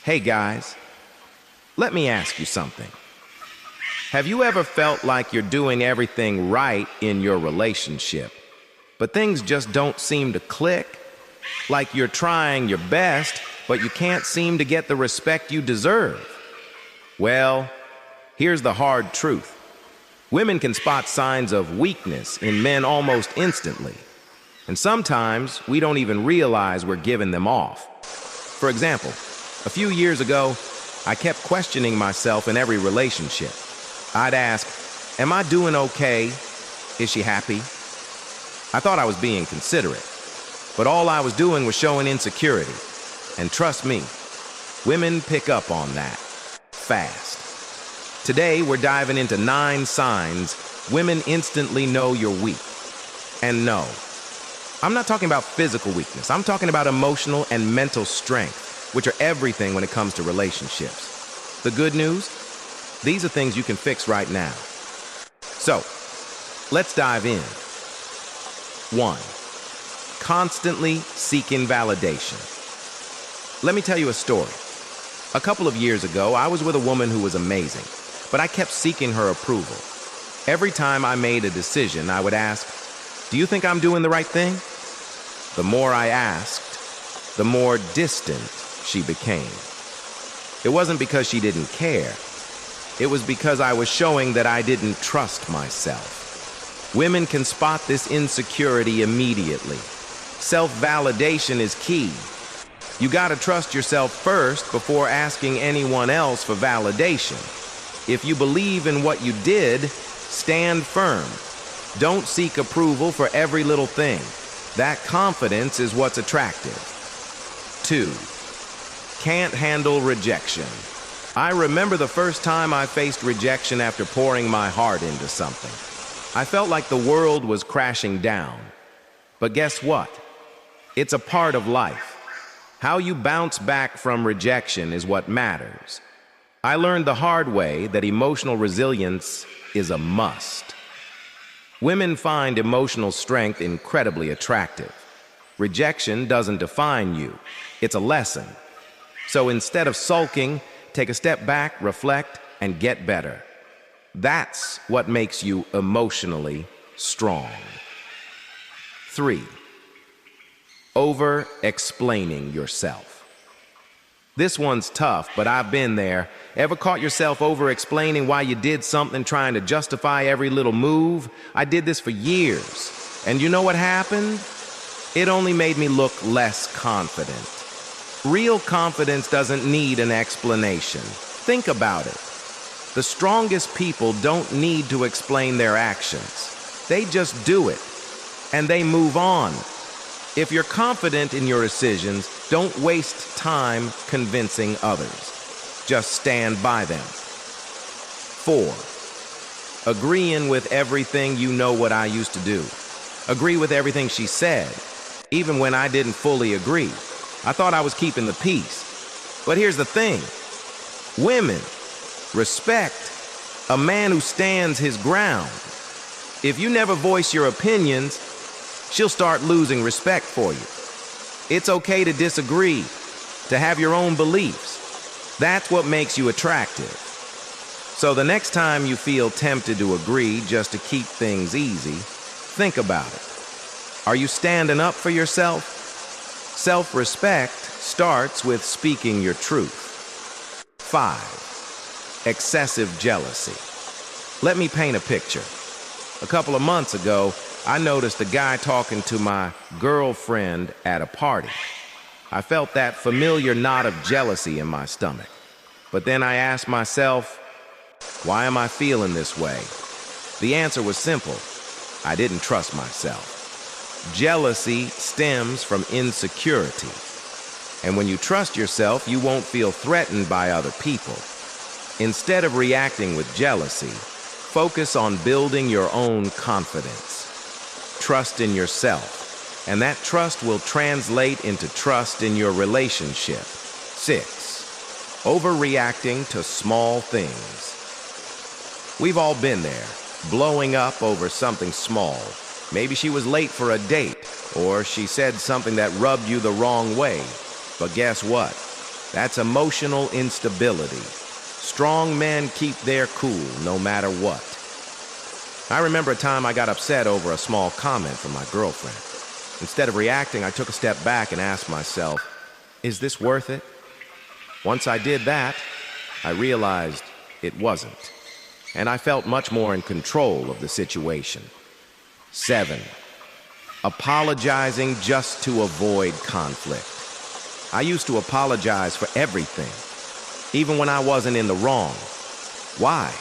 Hey guys, let me ask you something. Have you ever felt like you're doing everything right in your relationship, but things just don't seem to click? Like you're trying your best, but you can't seem to get the respect you deserve? Well, here's the hard truth. Women can spot signs of weakness in men almost instantly, and sometimes we don't even realize we're giving them off. For example, a few years ago, I kept questioning myself in every relationship. I'd ask, am I doing okay? Is she happy? I thought I was being considerate, but all I was doing was showing insecurity. And trust me, women pick up on that fast. Today, we're diving into 9 signs women instantly know you're weak. And no, I'm not talking about physical weakness. I'm talking about emotional and mental strength, which are everything when it comes to relationships. The good news? These are things you can fix right now. So, let's dive in. 1. Constantly seeking validation. Let me tell you a story. A couple of years ago, I was with a woman who was amazing, but I kept seeking her approval. Every time I made a decision, I would ask, do you think I'm doing the right thing? The more I asked, the more distant she became. It wasn't because she didn't care. It was because I was showing that I didn't trust myself. Women can spot this insecurity immediately. Self-validation is key. You gotta trust yourself first before asking anyone else for validation. If you believe in what you did, stand firm. Don't seek approval for every little thing. That confidence is what's attractive. 2. Can't handle rejection. I remember the first time I faced rejection after pouring my heart into something. I felt like the world was crashing down. But guess what? It's a part of life. How you bounce back from rejection is what matters. I learned the hard way that emotional resilience is a must. Women find emotional strength incredibly attractive. Rejection doesn't define you. It's a lesson. So instead of sulking, take a step back, reflect, and get better. That's what makes you emotionally strong. 3. Over-explaining yourself. This one's tough, but I've been there. Ever caught yourself over-explaining why you did something, trying to justify every little move? I did this for years. And you know what happened? It only made me look less confident. Real confidence doesn't need an explanation. Think about it. The strongest people don't need to explain their actions. They just do it, and they move on. If you're confident in your decisions, don't waste time convincing others. Just stand by them. 4. Agreeing with everything you know what I used to do. Agree with everything she said, even when I didn't fully agree. I thought I was keeping the peace. But here's the thing. Women respect a man who stands his ground. If you never voice your opinions, she'll start losing respect for you. It's okay to disagree, to have your own beliefs. That's what makes you attractive. So the next time you feel tempted to agree just to keep things easy, think about it. Are you standing up for yourself? Self-respect starts with speaking your truth. 5. Excessive jealousy. Let me paint a picture. A couple of months ago, I noticed a guy talking to my girlfriend at a party. I felt that familiar knot of jealousy in my stomach. But then I asked myself, why am I feeling this way? The answer was simple. I didn't trust myself. Jealousy stems from insecurity. And when you trust yourself, you won't feel threatened by other people. Instead of reacting with jealousy, focus on building your own confidence. Trust in yourself, and that trust will translate into trust in your relationship. 6. Overreacting to small things. We've all been there, blowing up over something small. Maybe she was late for a date, or she said something that rubbed you the wrong way. But guess what? That's emotional instability. Strong men keep their cool no matter what. I remember a time I got upset over a small comment from my girlfriend. Instead of reacting, I took a step back and asked myself, is this worth it? Once I did that, I realized it wasn't, and I felt much more in control of the situation. 7. Apologizing just to avoid conflict. I used to apologize for everything, even when I wasn't in the wrong. Why?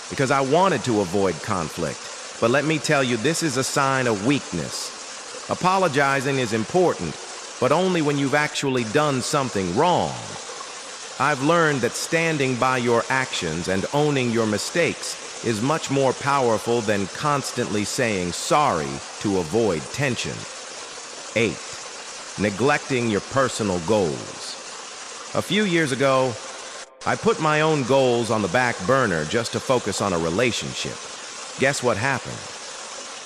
Because I wanted to avoid conflict. But let me tell you, this is a sign of weakness. Apologizing is important, but only when you've actually done something wrong. I've learned that standing by your actions and owning your mistakes is much more powerful than constantly saying sorry to avoid tension. 8. Neglecting your personal goals. A few years ago, I put my own goals on the back burner just to focus on a relationship. Guess what happened?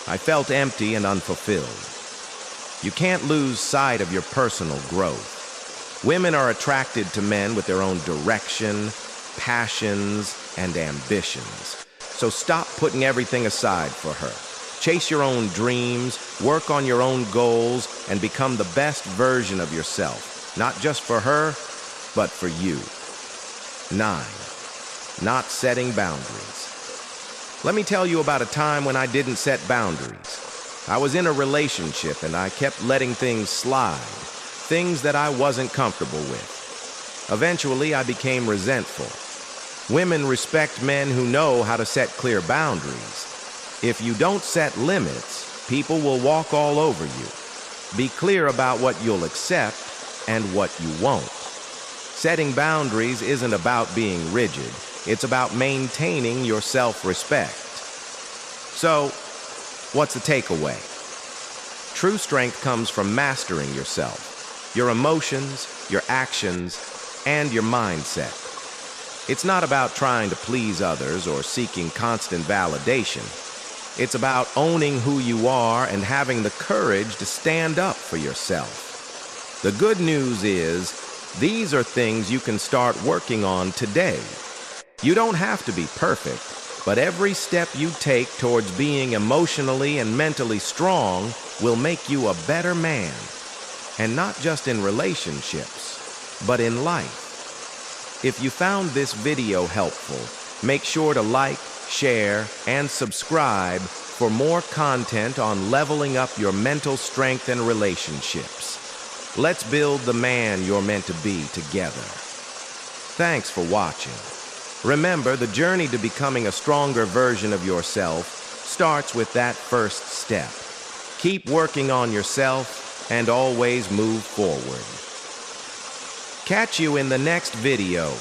I felt empty and unfulfilled. You can't lose sight of your personal growth. Women are attracted to men with their own direction, passions, and ambitions. So stop putting everything aside for her. Chase your own dreams, work on your own goals, and become the best version of yourself. Not just for her, but for you. 9. Not setting boundaries. Let me tell you about a time when I didn't set boundaries. I was in a relationship and I kept letting things slide, things that I wasn't comfortable with. Eventually, I became resentful. Women respect men who know how to set clear boundaries. If you don't set limits, people will walk all over you. Be clear about what you'll accept and what you won't. Setting boundaries isn't about being rigid. It's about maintaining your self-respect. So, what's the takeaway? True strength comes from mastering yourself, your emotions, your actions, and your mindset. It's not about trying to please others or seeking constant validation. It's about owning who you are and having the courage to stand up for yourself. The good news is, these are things you can start working on today. You don't have to be perfect, but every step you take towards being emotionally and mentally strong will make you a better man. And not just in relationships, but in life. If you found this video helpful, make sure to like, share, and subscribe for more content on leveling up your mental strength and relationships. Let's build the man you're meant to be together. Thanks for watching. Remember, the journey to becoming a stronger version of yourself starts with that first step. Keep working on yourself and always move forward. Catch you in the next video.